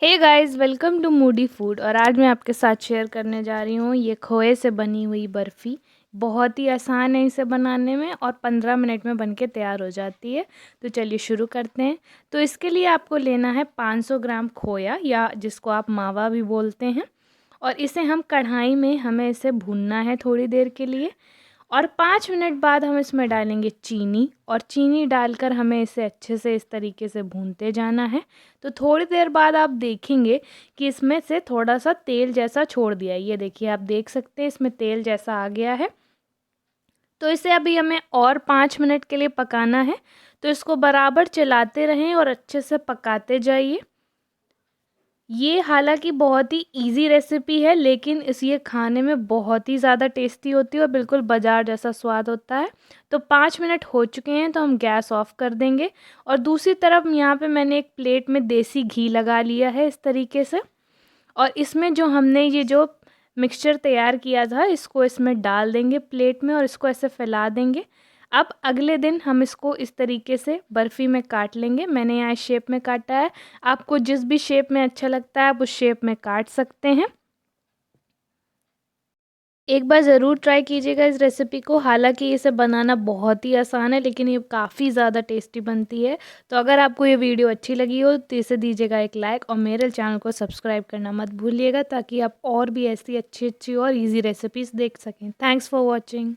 Hey guys, welcome to Moody Food. और आज मैं आपके साथ शेयर करने जा रही हूँ ये खोए से बनी हुई बर्फ़ी। बहुत ही आसान है इसे बनाने में और 15 मिनट में बनके तैयार हो जाती है। तो चलिए शुरू करते हैं। तो इसके लिए आपको लेना है 500 ग्राम खोया, या जिसको आप मावा भी बोलते हैं। और इसे हम कढ़ाई में हमें इसे भूनना है थोड़ी देर के लिए। और 5 मिनट बाद हम इसमें डालेंगे चीनी, और चीनी डालकर हमें इसे अच्छे से इस तरीके से भूनते जाना है। तो थोड़ी देर बाद आप देखेंगे कि इसमें से थोड़ा सा तेल जैसा छोड़ दिया है। ये देखिए, आप देख सकते हैं इसमें तेल जैसा आ गया है। तो इसे अभी हमें और 5 मिनट के लिए पकाना है। तो इसको बराबर चलाते रहें और अच्छे से पकाते जाइए। ये हालांकि बहुत ही इजी रेसिपी है, लेकिन ये खाने में बहुत ही ज़्यादा टेस्टी होती है और बिल्कुल बाज़ार जैसा स्वाद होता है। तो 5 मिनट हो चुके हैं, तो हम गैस ऑफ कर देंगे। और दूसरी तरफ यहाँ पे मैंने एक प्लेट में देसी घी लगा लिया है इस तरीके से। और इसमें जो मिक्सचर तैयार किया था, इसको इसमें डाल देंगे प्लेट में और इसको ऐसे फैला देंगे। अब अगले दिन हम इसको इस तरीके से बर्फ़ी में काट लेंगे। मैंने यहाँ इस शेप में काटा है। आपको जिस भी शेप में अच्छा लगता है आप उस शेप में काट सकते हैं। एक बार ज़रूर ट्राई कीजिएगा इस रेसिपी को। हालांकि इसे बनाना बहुत ही आसान है, लेकिन ये काफ़ी ज़्यादा टेस्टी बनती है। तो अगर आपको ये वीडियो अच्छी लगी हो तो इसे दीजिएगा एक लाइक, और मेरे चैनल को सब्सक्राइब करना मत भूलिएगा, ताकि आप और भी ऐसी अच्छी अच्छी और इजी रेसिपीज़ देख सकें। Thanks for watching.